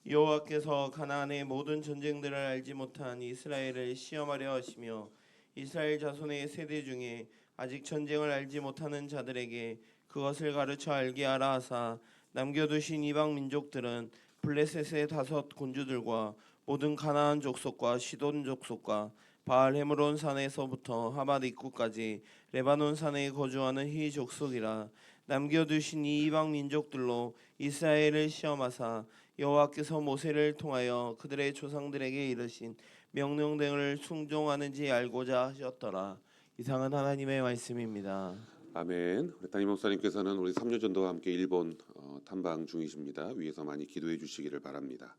여호와께서 가나안의 모든 전쟁들을 알지 못한 이스라엘을 시험하려 하시며 이스라엘 자손의 세대 중에 아직 전쟁을 알지 못하는 자들에게 그것을 가르쳐 알게 하라 하사 남겨두신 이방 민족들은 블레셋의 다섯 군주들과 모든 가나안 족속과 시돈 족속과 바알 헤므론 산에서부터 하맛 입구까지 레바논 산에 거주하는 희 족속이라. 남겨두신 이 이방 민족들로 이스라엘을 시험하사 여호와께서 모세를 통하여 그들의 조상들에게 이르신 명령들을 순종하는지 알고자 하셨더라. 이상은 하나님의 말씀입니다. 아멘. 우리 담임 목사님께서는 우리 3년 전도와 함께 일본 탐방 중이십니다. 위에서 많이 기도해 주시기를 바랍니다.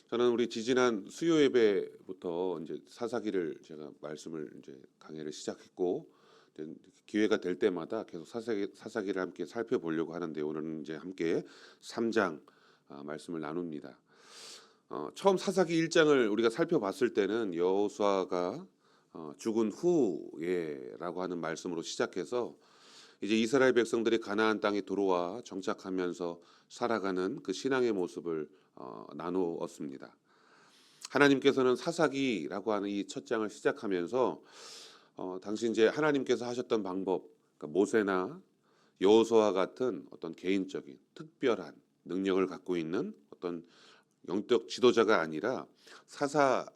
저는 우리 지지난 수요 예배부터 이제 사사기를 제가 말씀을 이제 강해를 시작했고 기회가 될 때마다 계속 사사기를 함께 살펴보려고 하는데 오늘은 이제 함께 3장 말씀을 나눕니다. 처음 사사기 1장을 우리가 살펴봤을 때는 여호수아가 죽은 후에라고 하는 말씀으로 시작해서 이제 이스라엘 백성들이 가나안 땅에 들어와 정착하면서 살아가는 그 신앙의 모습을 나누었습니다. 하나님께서는 사사기라고 하는 이 첫 장을 시작하면서 당시 이제 하나님께서 하셨던 방법, 그러니까 모세나 여호수아 같은 어떤 개인적인 특별한 능력을 갖고 있는 어떤 영적 지도자가 아니라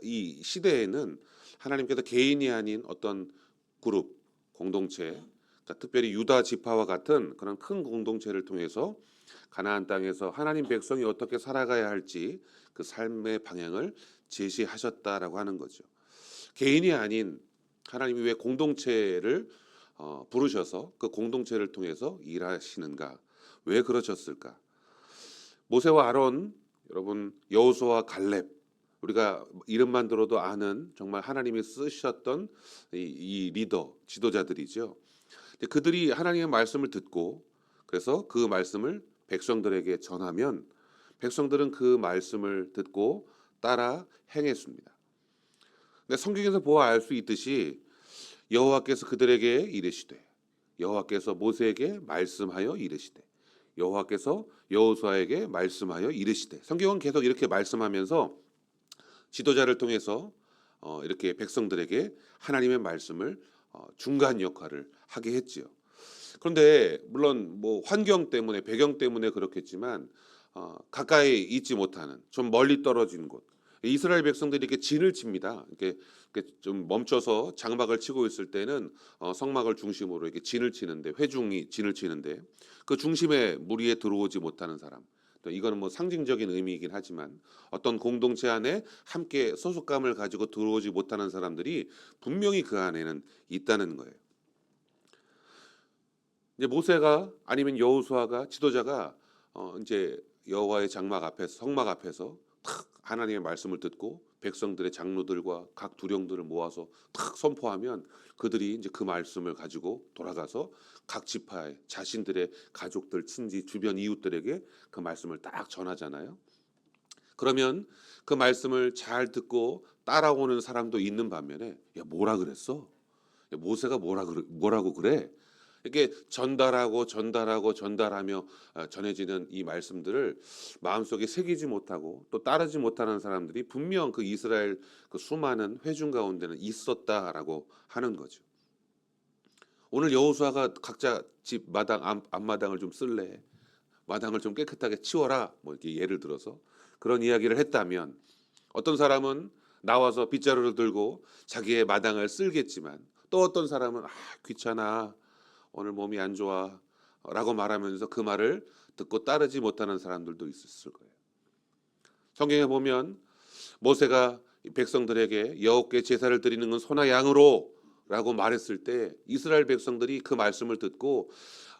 이 시대에는 하나님께서 개인이 아닌 어떤 그룹, 공동체, 그러니까 특별히 유다 지파와 같은 그런 큰 공동체를 통해서 가나안 땅에서 하나님 백성이 어떻게 살아가야 할지 그 삶의 방향을 제시하셨다라고 하는 거죠. 개인이 아닌 하나님이 왜 공동체를 부르셔서 그 공동체를 통해서 일하시는가? 왜 그러셨을까? 모세와 아론, 여러분 여호수아와 갈렙, 우리가 이름만 들어도 아는 정말 하나님이 쓰셨던 이 리더, 지도자들이죠. 그들이 하나님의 말씀을 듣고 그래서 그 말씀을 백성들에게 전하면 백성들은 그 말씀을 듣고 따라 행했습니다. 근데 성경에서 보아 알 수 있듯이 여호와께서 그들에게 이르시되 여호와께서 모세에게 말씀하여 이르시되 여호와께서 여호수아에게 말씀하여 이르시되 성경은 계속 이렇게 말씀하면서 지도자를 통해서 이렇게 백성들에게 하나님의 말씀을 중간 역할을 하게 했지요. 그런데 물론 뭐 환경 때문에 배경 때문에 그렇겠지만 가까이 있지 못하는 좀 멀리 떨어진 곳 이스라엘 백성들이 이렇게 진을 칩니다. 이렇게 좀 멈춰서 장막을 치고 있을 때는 성막을 중심으로 이렇게 진을 치는데 회중이 진을 치는데 그 중심에 무리에 들어오지 못하는 사람. 또 이거는 뭐 상징적인 의미이긴 하지만 어떤 공동체 안에 함께 소속감을 가지고 들어오지 못하는 사람들이 분명히 그 안에는 있다는 거예요. 이제 모세가 아니면 여호수아가 지도자가 이제 여호와의 장막 앞에서 성막 앞에서 탁 하나님의 말씀을 듣고 백성들의 장로들과 각 두령들을 모아서 탁 선포하면 그들이 이제 그 말씀을 가지고 돌아가서 각 지파의 자신들의 가족들, 친지, 주변 이웃들에게 그 말씀을 딱 전하잖아요. 그러면 그 말씀을 잘 듣고 따라오는 사람도 있는 반면에 야 뭐라 그랬어? 야, 모세가 뭐라고 그래? 이렇게 전달하며 전해지는 이 말씀들을 마음속에 새기지 못하고 또 따르지 못하는 사람들이 분명 그 이스라엘 그 수많은 회중 가운데는 있었다라고 하는 거죠. 오늘 여호수아가 각자 집 마당 앞마당을 좀 쓸래, 마당을 좀 깨끗하게 치워라, 뭐 이렇게 예를 들어서 그런 이야기를 했다면 어떤 사람은 나와서 빗자루를 들고 자기의 마당을 쓸겠지만 또 어떤 사람은 귀찮아 오늘 몸이 안 좋아 라고 말하면서 그 말을 듣고 따르지 못하는 사람들도 있었을 거예요. 성경에 보면 모세가 백성들에게 여호와께 제사를 드리는 건 소나 양으로 라고 말했을 때 이스라엘 백성들이 그 말씀을 듣고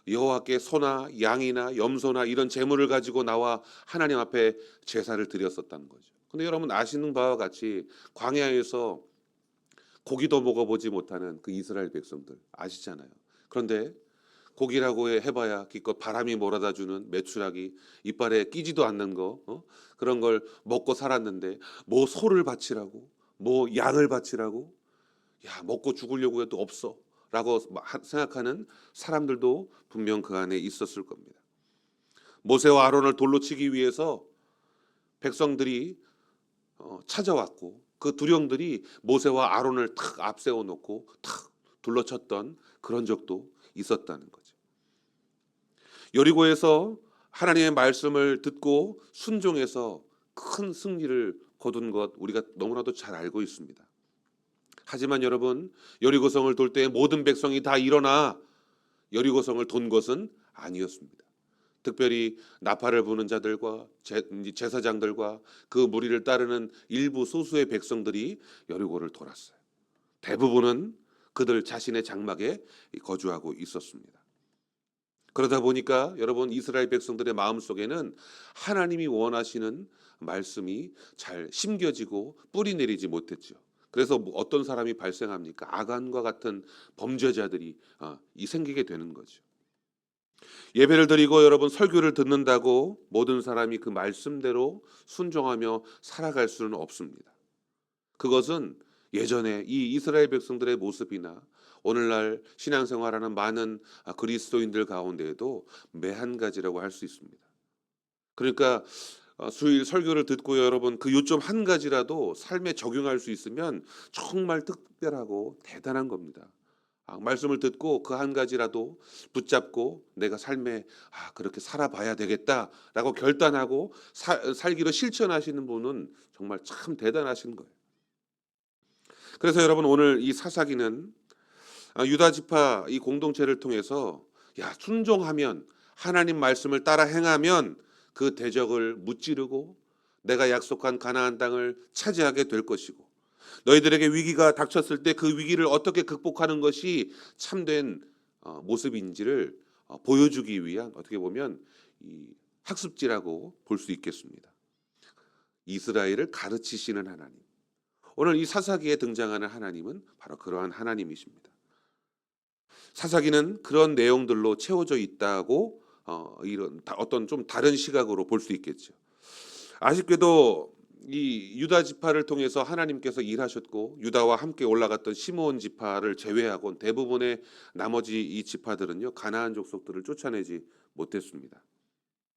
여호와께 소나 양이나 염소나 이런 제물을 가지고 나와 하나님 앞에 제사를 드렸었다는 거죠. 근데 여러분 아시는 바와 같이 광야에서 고기도 먹어보지 못하는 그 이스라엘 백성들 아시잖아요. 그런데 고기라고 해봐야 기껏 바람이 몰아다 주는 메추라기 이빨에 끼지도 않는 거 그런 걸 먹고 살았는데 뭐 소를 바치라고 뭐 양을 바치라고 야 먹고 죽으려고 해도 없어 라고 생각하는 사람들도 분명 그 안에 있었을 겁니다. 모세와 아론을 돌로 치기 위해서 백성들이 찾아왔고 그 두령들이 모세와 아론을 탁 앞세워 놓고 탁 둘러쳤던 그런 적도 있었다는 거죠. 여리고에서 하나님의 말씀을 듣고 순종해서 큰 승리를 거둔 것 우리가 너무나도 잘 알고 있습니다. 하지만 여러분, 여리고성을 돌 때 모든 백성이 다 일어나 여리고성을 돈 것은 아니었습니다. 특별히 나팔을 부는 자들과 제사장들과 그 무리를 따르는 일부 소수의 백성들이 여리고를 돌았어요. 대부분은 그들 자신의 장막에 거주하고 있었습니다. 그러다 보니까 여러분, 이스라엘 백성들의 마음속에는 하나님이 원하시는 말씀이 잘 심겨지고 뿌리 내리지 못했죠. 그래서 어떤 사람이 발생합니까? 아간과 같은 범죄자들이 생기게 되는 거죠. 예배를 드리고 여러분 설교를 듣는다고 모든 사람이 그 말씀대로 순종하며 살아갈 수는 없습니다. 그것은 예전에 이 이스라엘 백성들의 모습이나 오늘날 신앙생활하는 많은 그리스도인들 가운데에도 매한 가지라고 할 수 있습니다. 그러니까 수요일 설교를 듣고 여러분 그 요점 한 가지라도 삶에 적용할 수 있으면 정말 특별하고 대단한 겁니다. 말씀을 듣고 그 한 가지라도 붙잡고 내가 삶에 그렇게 살아봐야 되겠다라고 결단하고 살기로 실천하시는 분은 정말 참 대단하신 거예요. 그래서 여러분 오늘 이 사사기는 유다 지파 이 공동체를 통해서 순종하면 하나님 말씀을 따라 행하면 그 대적을 무찌르고 내가 약속한 가나안 땅을 차지하게 될 것이고 너희들에게 위기가 닥쳤을 때 그 위기를 어떻게 극복하는 것이 참된 모습인지를 보여주기 위한 어떻게 보면 이 학습지라고 볼 수 있겠습니다. 이스라엘을 가르치시는 하나님. 오늘 이 사사기에 등장하는 하나님은 바로 그러한 하나님이십니다. 사사기는 그런 내용들로 채워져 있다고 이런 어떤 좀 다른 시각으로 볼 수 있겠죠. 아쉽게도 이 유다 지파를 통해서 하나님께서 일하셨고 유다와 함께 올라갔던 시므온 지파를 제외하곤 대부분의 나머지 이 지파들은요 가나안 족속들을 쫓아내지 못했습니다.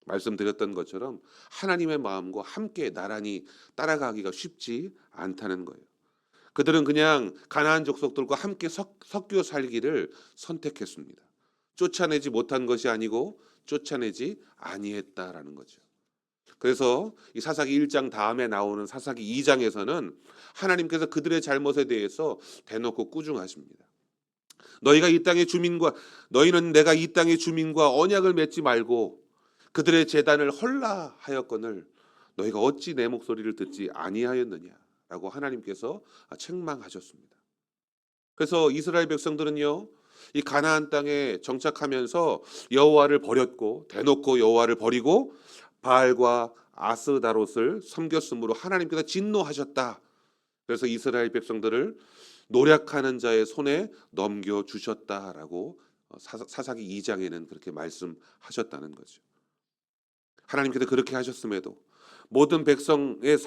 말씀드렸던 것처럼 하나님의 마음과 함께 나란히 따라가기가 쉽지 않다는 거예요. 그들은 그냥 가나안 족속들과 함께 섞여 살기를 선택했습니다. 쫓아내지 못한 것이 아니고 쫓아내지 아니했다라는 거죠. 그래서 이 사사기 1장 다음에 나오는 사사기 2장에서는 하나님께서 그들의 잘못에 대해서 대놓고 꾸중하십니다. 너희는 내가 이 땅의 주민과 언약을 맺지 말고 그들의 제단을 헐라하였거늘 너희가 어찌 내 목소리를 듣지 아니하였느냐라고 하나님께서 책망하셨습니다. 그래서 이스라엘 백성들은요 이 가나안 땅에 정착하면서 여호와를 버렸고 대놓고 여호와를 버리고 바알과 아스다롯을 섬겼으므로 하나님께서 진노하셨다. 그래서 이스라엘 백성들을 노략하는 자의 손에 넘겨주셨다라고 사사기 2장에는 그렇게 말씀하셨다는 거죠. 하나님께서 그렇게 하셨음에도 모든 백성의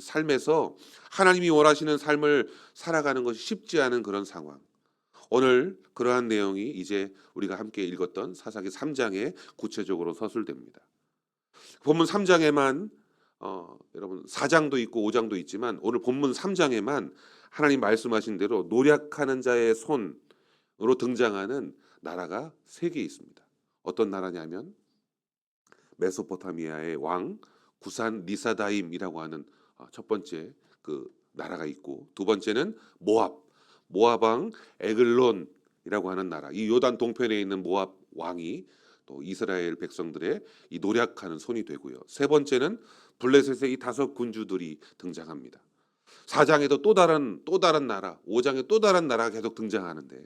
삶에서 하나님이 원하시는 삶을 살아가는 것이 쉽지 않은 그런 상황. 오늘 그러한 내용이 이제 우리가 함께 읽었던 사사기 3장에 구체적으로 서술됩니다. 본문 3장에만 여러분 4장도 있고 5장도 있지만 오늘 본문 3장에만 하나님 말씀하신 대로 노략하는 자의 손으로 등장하는 나라가 3개 있습니다. 어떤 나라냐면 메소포타미아의 왕 구산 리사다임이라고 하는 첫 번째 그 나라가 있고 두 번째는 모압 왕 에글론이라고 하는 나라. 이 요단 동편에 있는 모압 왕이 또 이스라엘 백성들의 이 노략하는 손이 되고요. 세 번째는 블레셋의 이 5 군주들이 등장합니다. 4장에도 또 다른 나라, 5장에 또 다른 나라가 계속 등장하는데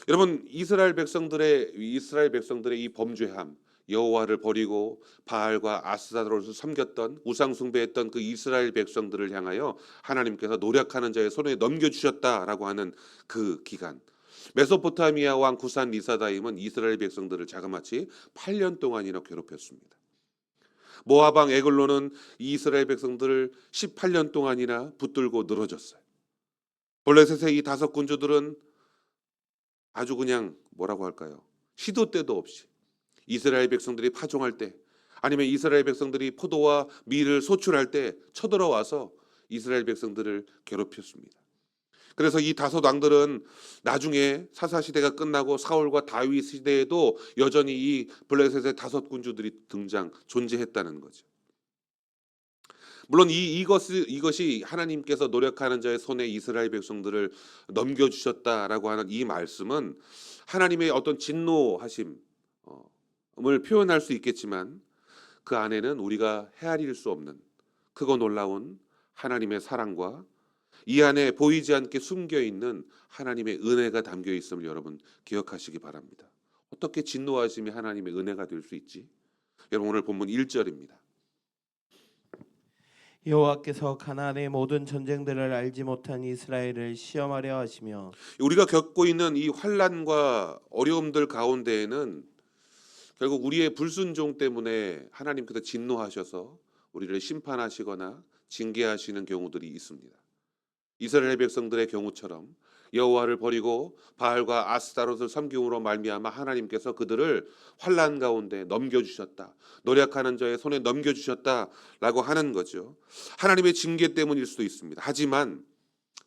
여러분 이스라엘 백성들의 이 범죄함, 여호와를 버리고 바알과 아스다롯을 섬겼던 우상 숭배했던 그 이스라엘 백성들을 향하여 하나님께서 노략하는 자의 손에 넘겨주셨다라고 하는 그 기간. 메소포타미아 왕 구산 리사다임은 이스라엘 백성들을 자그마치 8년 동안이나 괴롭혔습니다. 모압 왕 에글론은 이스라엘 백성들을 18년 동안이나 붙들고 늘어졌어요. 블레셋의 이 5 군주들은 아주 그냥 뭐라고 할까요? 시도 때도 없이 이스라엘 백성들이 파종할 때 아니면 이스라엘 백성들이 포도와 밀을 소출할 때 쳐들어와서 이스라엘 백성들을 괴롭혔습니다. 그래서 이 다섯 왕들은 나중에 사사 시대가 끝나고 사울과 다윗 시대에도 여전히 이 블레셋의 다섯 군주들이 존재했다는 거죠. 물론 이것이 하나님께서 노력하는 자의 손에 이스라엘 백성들을 넘겨주셨다라고 하는 이 말씀은 하나님의 어떤 진노하심을 표현할 수 있겠지만 그 안에는 우리가 헤아릴 수 없는 크고 놀라운 하나님의 사랑과 이 안에 보이지 않게 숨겨 있는 하나님의 은혜가 담겨 있음을 여러분 기억하시기 바랍니다. 어떻게 진노하심이 하나님의 은혜가 될 수 있지? 여러분 오늘 본문 1절입니다. 여호와께서 가나안의 모든 전쟁들을 알지 못한 이스라엘을 시험하려 하시며 우리가 겪고 있는 이 환난과 어려움들 가운데에는 결국 우리의 불순종 때문에 하나님께서 진노하셔서 우리를 심판하시거나 징계하시는 경우들이 있습니다. 이스라엘 백성들의 경우처럼 여호와를 버리고 바알과 아스타롯을 섬김으로 말미암아 하나님께서 그들을 환난 가운데 넘겨주셨다. 노력하는 자의 손에 넘겨주셨다라고 하는 거죠. 하나님의 징계 때문일 수도 있습니다. 하지만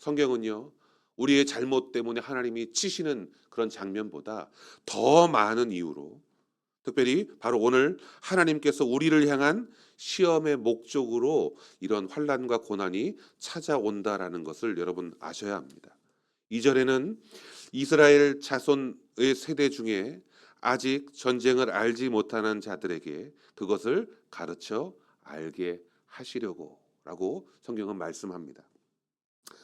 성경은요, 우리의 잘못 때문에 하나님이 치시는 그런 장면보다 더 많은 이유로, 특별히 바로 오늘 하나님께서 우리를 향한 시험의 목적으로 이런 환난과 고난이 찾아온다라는 것을 여러분 아셔야 합니다. 2절에는 이스라엘 자손의 세대 중에 아직 전쟁을 알지 못하는 자들에게 그것을 가르쳐 알게 하시려고 라고 성경은 말씀합니다.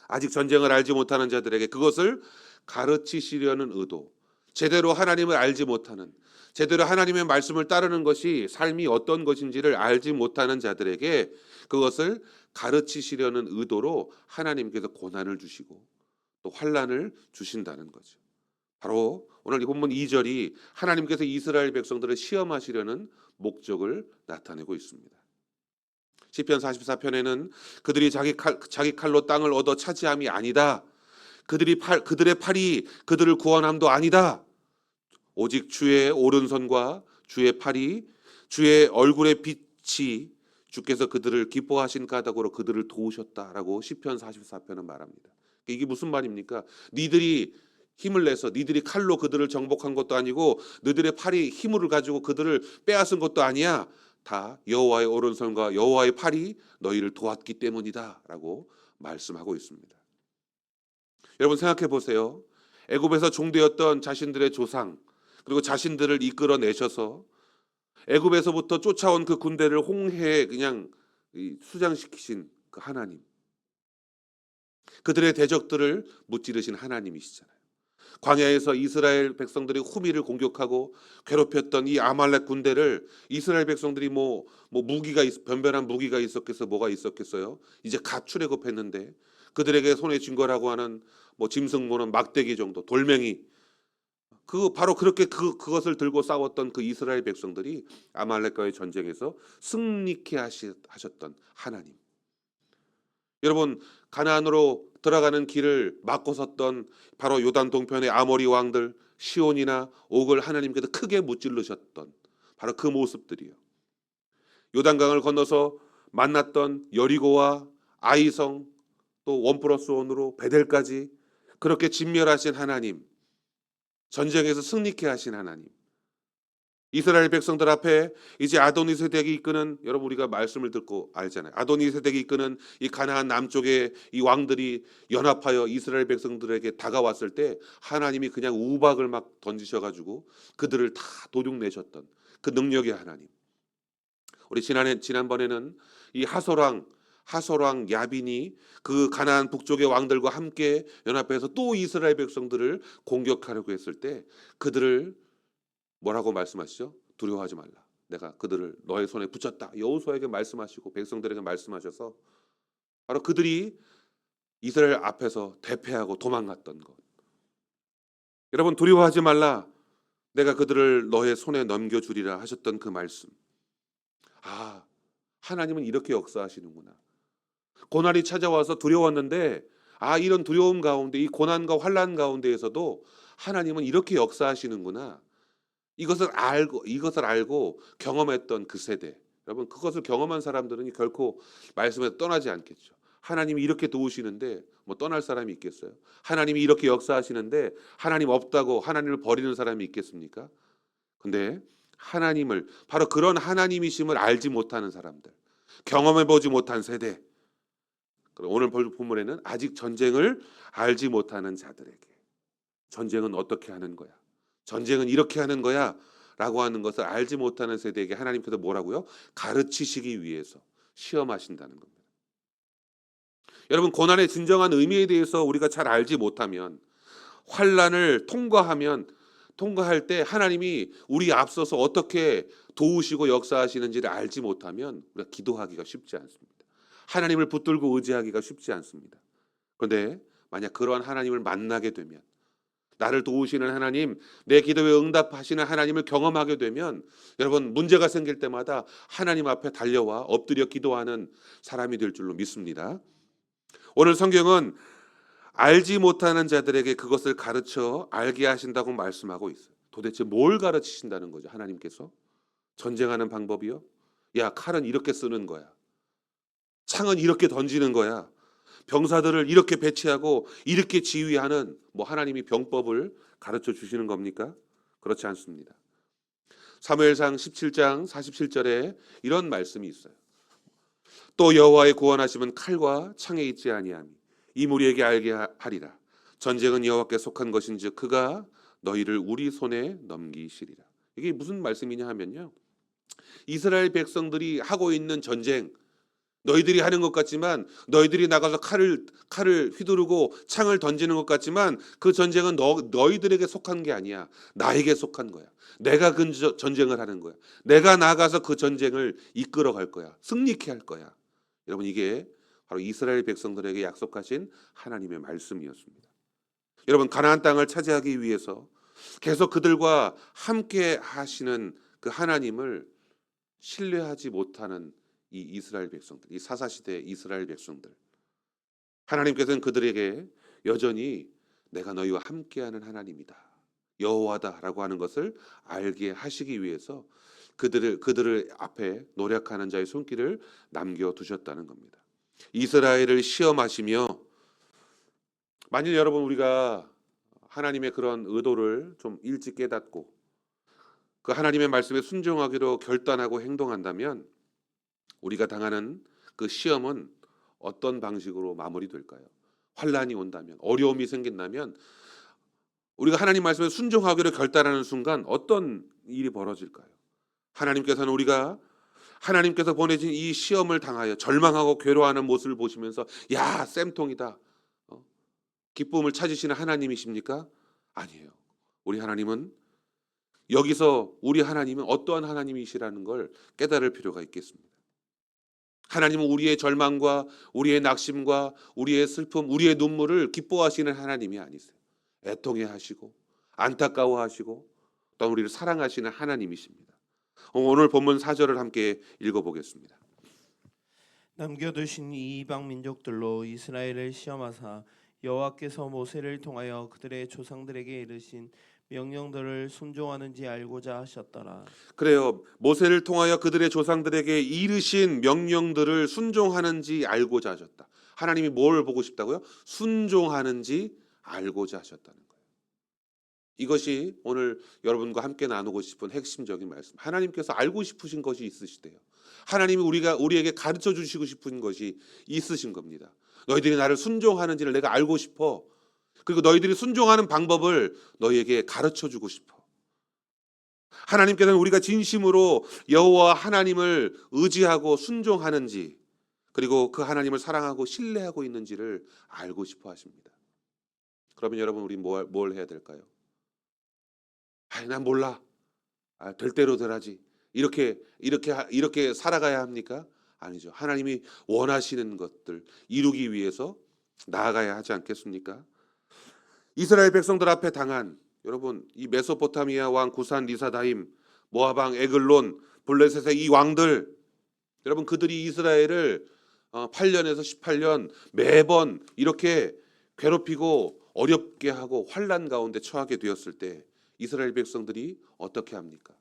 아직 전쟁을 알지 못하는 자들에게 그것을 가르치시려는 의도, 제대로 하나님을 알지 못하는, 제대로 하나님의 말씀을 따르는 것이 삶이 어떤 것인지를 알지 못하는 자들에게 그것을 가르치시려는 의도로 하나님께서 고난을 주시고 또 환난을 주신다는 거죠. 바로 오늘 이 본문 2절이 하나님께서 이스라엘 백성들을 시험하시려는 목적을 나타내고 있습니다. 시편 44편에는 그들이 자기 칼로 땅을 얻어 차지함이 아니다. 그들의 팔이 그들을 구원함도 아니다. 오직 주의 오른손과 주의 팔이 주의 얼굴의 빛이 주께서 그들을 기뻐하신 까닭으로 그들을 도우셨다라고 시편 44편은 말합니다. 이게 무슨 말입니까? 니들이 힘을 내서 니들이 칼로 그들을 정복한 것도 아니고 너희들의 팔이 힘을 가지고 그들을 빼앗은 것도 아니야. 다 여호와의 오른손과 여호와의 팔이 너희를 도왔기 때문이다라고 말씀하고 있습니다. 여러분 생각해 보세요. 애굽에서 종되었던 자신들의 조상 그리고 자신들을 이끌어내셔서 애굽에서부터 쫓아온 그 군대를 홍해에 그냥 수장시키신 그 하나님, 그들의 대적들을 무찌르신 하나님이시잖아요. 광야에서 이스라엘 백성들이 후미를 공격하고 괴롭혔던 이 아말렉 군대를 이스라엘 백성들이 변변한 무기가 있었겠어, 뭐가 있었겠어요? 이제 갓 출애굽했는데 그들에게 손에 쥔 거라고 하는 짐승모는 막대기 정도, 돌멩이, 바로 그렇게 그것을 들고 싸웠던 그 이스라엘 백성들이 아말렉과의 전쟁에서 승리케 하셨던 하나님. 여러분 가나안으로 들어가는 길을 막고 섰던 바로 요단 동편의 아모리 왕들 시온이나 옥을 하나님께서 크게 무찔르셨던 바로 그 모습들이요. 요단강을 건너서 만났던 여리고와 아이성 또 1+1으로 베델까지 그렇게 진멸하신 하나님, 전쟁에서 승리케 하신 하나님, 이스라엘 백성들 앞에 이제 아도니세덱이 이끄는, 여러분 우리가 말씀을 듣고 알잖아요. 아도니세덱이 이끄는 이 가나안 남쪽의 이 왕들이 연합하여 이스라엘 백성들에게 다가왔을 때 하나님이 그냥 우박을 막 던지셔가지고 그들을 다 도륙내셨던 그 능력의 하나님. 우리 지난번에는 이 하솔왕 야빈이 그 가나안 북쪽의 왕들과 함께 연합해서 또 이스라엘 백성들을 공격하려고 했을 때 그들을 뭐라고 말씀하시죠? 두려워하지 말라. 내가 그들을 너의 손에 붙였다. 여호수아에게 말씀하시고 백성들에게 말씀하셔서 바로 그들이 이스라엘 앞에서 대패하고 도망갔던 것. 여러분 두려워하지 말라. 내가 그들을 너의 손에 넘겨주리라 하셨던 그 말씀. 아, 하나님은 이렇게 역사하시는구나. 고난이 찾아와서 두려웠는데 이런 두려움 가운데 이 고난과 환난 가운데에서도 하나님은 이렇게 역사하시는구나. 이것을 알고 경험했던 그 세대, 여러분 그것을 경험한 사람들은 결코 말씀에서 떠나지 않겠죠. 하나님이 이렇게 도우시는데 뭐 떠날 사람이 있겠어요? 하나님이 이렇게 역사하시는데 하나님 없다고 하나님을 버리는 사람이 있겠습니까? 근데 하나님을, 바로 그런 하나님이심을 알지 못하는 사람들, 경험해보지 못한 세대, 그리고 오늘 본문에는 아직 전쟁을 알지 못하는 자들에게 전쟁은 어떻게 하는 거야? 전쟁은 이렇게 하는 거야 라고 하는 것을 알지 못하는 세대에게 하나님께서 뭐라고요? 가르치시기 위해서 시험하신다는 겁니다. 여러분, 고난의 진정한 의미에 대해서 우리가 잘 알지 못하면, 환난을 통과할 때 하나님이 우리 앞서서 어떻게 도우시고 역사하시는지를 알지 못하면 우리가 기도하기가 쉽지 않습니다. 하나님을 붙들고 의지하기가 쉽지 않습니다. 그런데 만약 그러한 하나님을 만나게 되면, 나를 도우시는 하나님, 내 기도에 응답하시는 하나님을 경험하게 되면, 여러분 문제가 생길 때마다 하나님 앞에 달려와 엎드려 기도하는 사람이 될 줄로 믿습니다. 오늘 성경은 알지 못하는 자들에게 그것을 가르쳐 알게 하신다고 말씀하고 있어요. 도대체 뭘 가르치신다는 거죠? 하나님께서 전쟁하는 방법이요? 야, 칼은 이렇게 쓰는 거야. 창은 이렇게 던지는 거야. 병사들을 이렇게 배치하고 이렇게 지휘하는 하나님이 병법을 가르쳐 주시는 겁니까? 그렇지 않습니다. 사무엘상 17장 47절에 이런 말씀이 있어요. 또 여호와의 구원하심은 칼과 창에 있지 아니하니 이 무리에게 알게 하리라. 전쟁은 여호와께 속한 것인즉 그가 너희를 우리 손에 넘기시리라. 이게 무슨 말씀이냐 하면요, 이스라엘 백성들이 하고 있는 전쟁, 너희들이 하는 것 같지만, 너희들이 나가서 칼을 휘두르고 창을 던지는 것 같지만 그 전쟁은 너희들에게 속한 게 아니야. 나에게 속한 거야. 내가 그 전쟁을 하는 거야. 내가 나가서 그 전쟁을 이끌어 갈 거야. 승리케 할 거야. 여러분, 이게 바로 이스라엘 백성들에게 약속하신 하나님의 말씀이었습니다. 여러분, 가나안 땅을 차지하기 위해서 계속 그들과 함께 하시는 그 하나님을 신뢰하지 못하는 이 이스라엘 백성들, 이 사사시대 이스라엘 백성들, 하나님께서는 그들에게 여전히 내가 너희와 함께하는 하나님이다, 여호와다라고 하는 것을 알게 하시기 위해서 그들을 앞에 노력하는 자의 손길을 남겨두셨다는 겁니다. 이스라엘을 시험하시며, 만일 여러분 우리가 하나님의 그런 의도를 좀 일찍 깨닫고 그 하나님의 말씀에 순종하기로 결단하고 행동한다면 우리가 당하는 그 시험은 어떤 방식으로 마무리될까요? 환란이 온다면, 어려움이 생긴다면 우리가 하나님 말씀에 순종하기로 결단하는 순간 어떤 일이 벌어질까요? 하나님께서는 우리가 하나님께서 보내신 이 시험을 당하여 절망하고 괴로워하는 모습을 보시면서 야, 쌤통이다, 기쁨을 찾으시는 하나님이십니까? 아니에요. 우리 하나님은 어떠한 하나님이시라는 걸 깨달을 필요가 있겠습니다. 하나님은 우리의 절망과 우리의 낙심과 우리의 슬픔, 우리의 눈물을 기뻐하시는 하나님이 아니세요. 애통해하시고 안타까워하시고 또 우리를 사랑하시는 하나님이십니다. 오늘 본문 4절을 함께 읽어보겠습니다. 남겨두신 이 이방 민족들로 이스라엘을 시험하사 여호와께서 모세를 통하여 그들의 조상들에게 이르신 명령들을 순종하는지 알고자 하셨더라. 그래요. 모세를 통하여 그들의 조상들에게 이르신 명령들을 순종하는지 알고자 하셨다. 하나님이 뭘 보고 싶다고요? 순종하는지 알고자 하셨다는 거예요. 이것이 오늘 여러분과 함께 나누고 싶은 핵심적인 말씀. 하나님께서 알고 싶으신 것이 있으시대요. 하나님이 우리에게 가르쳐 주시고 싶은 것이 있으신 겁니다. 너희들이 나를 순종하는지를 내가 알고 싶어. 그리고 너희들이 순종하는 방법을 너희에게 가르쳐 주고 싶어. 하나님께서는 우리가 진심으로 여호와 하나님을 의지하고 순종하는지, 그리고 그 하나님을 사랑하고 신뢰하고 있는지를 알고 싶어 하십니다. 그러면 여러분, 우리 뭘 해야 될까요? 난 몰라. 될 대로 되라지. 이렇게 살아가야 합니까? 아니죠. 하나님이 원하시는 것들 이루기 위해서 나아가야 하지 않겠습니까? 이스라엘 백성들 앞에 당한, 여러분, 이 메소포타미아 왕 구산 리사다임, 모압 왕 에글론, 블레셋의 이 왕들, 여러분 그들이 이스라엘을 8년에서 18년 매번 이렇게 괴롭히고 어렵게 하고 환난 가운데 처하게 되었을 때 이스라엘 백성들이 어떻게 합니까?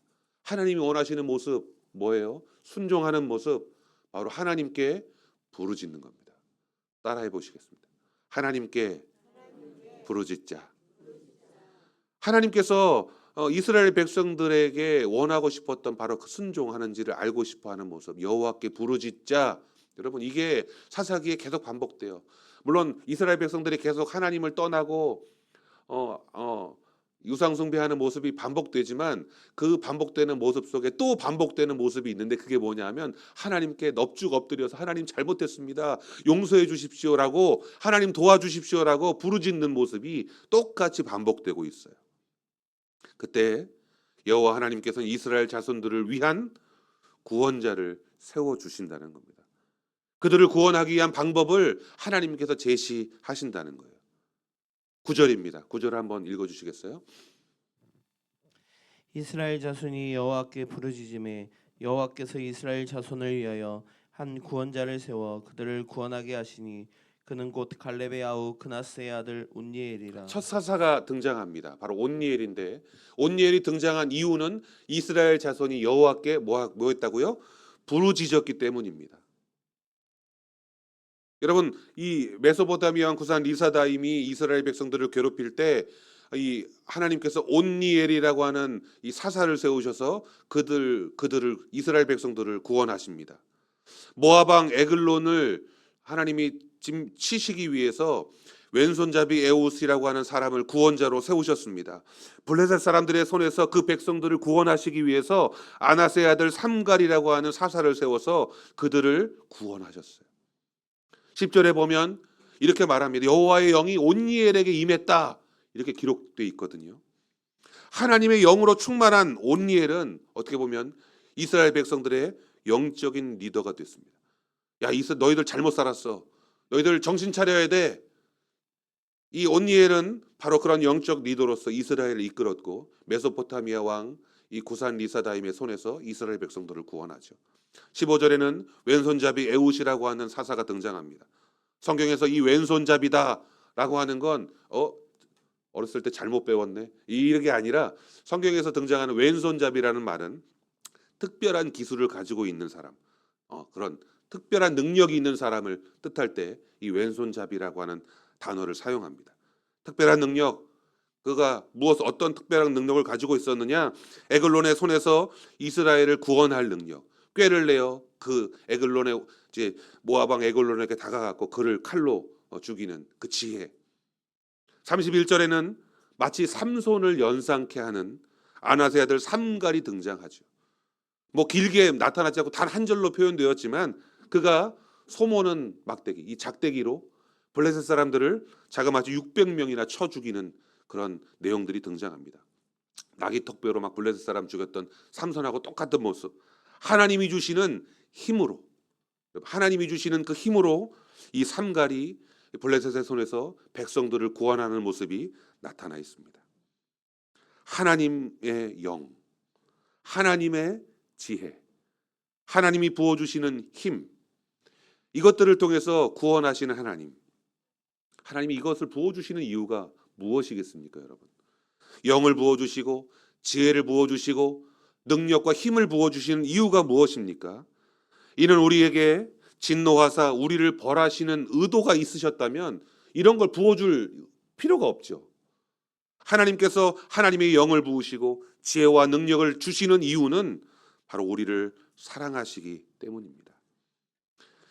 하나님이 원하시는 모습 뭐예요? 순종하는 모습, 바로 하나님께 부르짖는 겁니다. 따라해 보시겠습니다. 하나님께 부르짖자. 하나님께서 이스라엘 백성들에게 원하고 싶었던 바로 그 순종하는지를 알고 싶어하는 모습, 여호와께 부르짖자. 여러분, 이게 사사기에 계속 반복돼요. 물론 이스라엘 백성들이 계속 하나님을 떠나고 유상 숭배하는 모습이 반복되지만 그 반복되는 모습 속에 또 반복되는 모습이 있는데, 그게 뭐냐면 하나님께 넙죽 엎드려서 하나님 잘못했습니다, 용서해 주십시오라고, 하나님 도와주십시오라고 부르짖는 모습이 똑같이 반복되고 있어요. 그때 여호와 하나님께서는 이스라엘 자손들을 위한 구원자를 세워 주신다는 겁니다. 그들을 구원하기 위한 방법을 하나님께서 제시하신다는 거예요. 9절입니다. 9절 한번 읽어 주시겠어요? 이스라엘 자손이 여호와께 부르짖음에 여호와께서 이스라엘 자손을 위하여 한 구원자를 세워 그들을 구원하게 하시니 그는 곧 갈렙의 아우 그나스의 아들 온니엘이라. 첫 사사가 등장합니다. 바로 온니엘인데, 온니엘이 등장한 이유는 이스라엘 자손이 여호와께 뭐했다고요? 부르짖었기 때문입니다. 여러분, 이 메소포타미아 왕 구산 리사다임이 이스라엘 백성들을 괴롭힐 때 이 하나님께서 온니엘이라고 하는 이 사사를 세우셔서 그들을 이스라엘 백성들을 구원하십니다. 모압 왕 에글론을 하나님이 치시기 위해서 왼손잡이 에우스라고 하는 사람을 구원자로 세우셨습니다. 블레셋 사람들의 손에서 그 백성들을 구원하시기 위해서 아나스의 아들 삼갈이라고 하는 사사를 세워서 그들을 구원하셨어요. 10절에 보면 이렇게 말합니다. 여호와의 영이 온니엘에게 임했다, 이렇게 기록되어 있거든요. 하나님의 영으로 충만한 온니엘은 어떻게 보면 이스라엘 백성들의 영적인 리더가 됐습니다. 야, 너희들 잘못 살았어, 너희들 정신 차려야 돼. 이 온니엘은 바로 그런 영적 리더로서 이스라엘을 이끌었고, 메소포타미아 왕 이 구산 리사다임의 손에서 이스라엘 백성들을 구원하죠. 15절에는 왼손잡이 에웃이라고 하는 사사가 등장합니다. 성경에서 이 왼손잡이다라고 하는 건 어렸을 때 잘못 배웠네, 이게 아니라 성경에서 등장하는 왼손잡이라는 말은 특별한 기술을 가지고 있는 사람, 그런 특별한 능력이 있는 사람을 뜻할 때 이 왼손잡이라고 하는 단어를 사용합니다. 특별한 능력, 그가 어떤 특별한 능력을 가지고 있었느냐? 에글론의 손에서 이스라엘을 구원할 능력, 꾀를 내어 그 에글론의 이제 모압 왕 에글론에게 다가갔고 그를 칼로 죽이는 그 지혜. 31절에는 마치 삼손을 연상케 하는 아나세 아들 삼갈이 등장하죠. 길게 나타나지 않고 단 한 절로 표현되었지만 그가 소모는 막대기, 이 작대기로 블레셋 사람들을 자그마치 600명이나 쳐 죽이는 그런 내용들이 등장합니다. 나귀턱뼈로 막 블레셋 사람 죽였던 삼손하고 똑같은 모습. 하나님이 주시는 힘으로, 하나님이 주시는 그 힘으로 이 삼갈이 블레셋의 손에서 백성들을 구원하는 모습이 나타나 있습니다. 하나님의 영, 하나님의 지혜, 하나님이 부어주시는 힘, 이것들을 통해서 구원하시는 하나님이 이것을 부어주시는 이유가 무엇이겠습니까, 여러분? 영을 부어주시고 지혜를 부어주시고 능력과 힘을 부어주시는 이유가 무엇입니까? 이는 우리에게 진노하사 우리를 벌하시는 의도가 있으셨다면 이런 걸 부어줄 필요가 없죠. 하나님께서 하나님의 영을 부으시고 지혜와 능력을 주시는 이유는 바로 우리를 사랑하시기 때문입니다.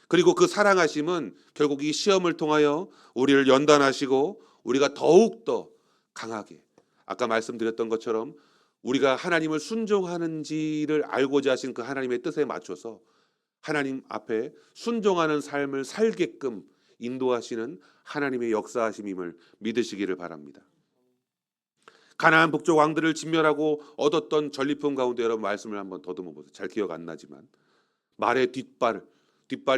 그리고 그 사랑하심은 결국 이 시험을 통하여 우리를 연단하시고 우리가 더욱더 강하게, 아까 말씀드렸던 것처럼 우리가 하나님을 순종하는지를 알고자 하신 그 하나님의 뜻에 맞춰서 하나님 앞에 순종하는 삶을 살게끔 인도하시는 하나님의 역사하심임을 믿으시기를 바랍니다. 가나안 북쪽 왕들을 진멸하고 얻었던 전리품 가운데 여러분 말씀을 한번 더듬어 보세요. 잘 기억 안 나지만 말의 뒷발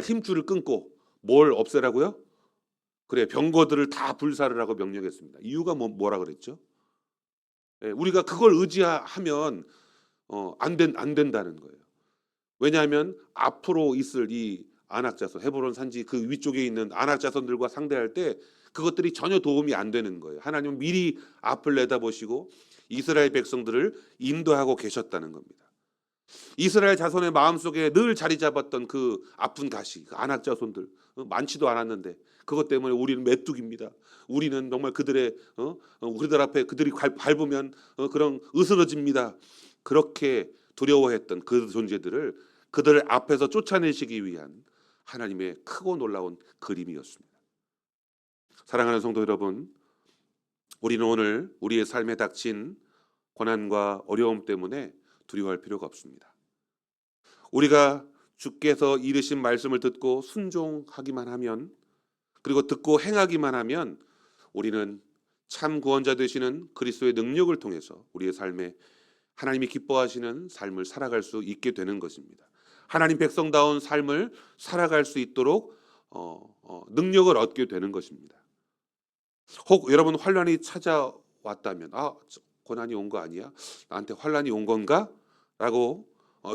힘줄을 끊고 뭘 없애라고요? 그래, 병거들을 다 불사를 하고 명령했습니다. 이유가 뭐라 그랬죠? 우리가 그걸 의지하면 안 된다는 거예요. 왜냐하면 앞으로 있을 이 안악자손, 헤브론 산지 그 위쪽에 있는 안악자손들과 상대할 때 그것들이 전혀 도움이 안 되는 거예요. 하나님은 미리 앞을 내다보시고 이스라엘 백성들을 인도하고 계셨다는 겁니다. 이스라엘 자손의 마음속에 늘 자리 잡았던 그 아픈 가시, 그 안악 자손들 많지도 않았는데 그것 때문에 우리는 메뚜기입니다. 우리는 정말 그들의 우리들 앞에 그들이 밟으면 그런 으스러집니다. 그렇게 두려워했던 그 존재들을 그들 앞에서 쫓아내시기 위한 하나님의 크고 놀라운 그림이었습니다. 사랑하는 성도 여러분, 우리는 오늘 우리의 삶에 닥친 고난과 어려움 때문에 두려워할 필요가 없습니다. 우리가 주께서 이르신 말씀을 듣고 순종하기만 하면, 그리고 듣고 행하기만 하면 우리는 참 구원자 되시는 그리스도의 능력을 통해서 우리의 삶에 하나님이 기뻐하시는 삶을 살아갈 수 있게 되는 것입니다. 하나님 백성다운 삶을 살아갈 수 있도록 능력을 얻게 되는 것입니다. 혹 여러분 환난이 찾아왔다면 고난이 온 거 아니야? 나한테 환난이 온 건가? 라고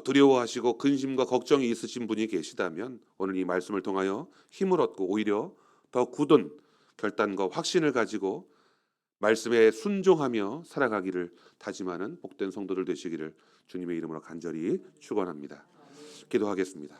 두려워하시고 근심과 걱정이 있으신 분이 계시다면 오늘 이 말씀을 통하여 힘을 얻고 오히려 더 굳은 결단과 확신을 가지고 말씀에 순종하며 살아가기를 다짐하는 복된 성도들 되시기를 주님의 이름으로 간절히 축원합니다. 기도하겠습니다.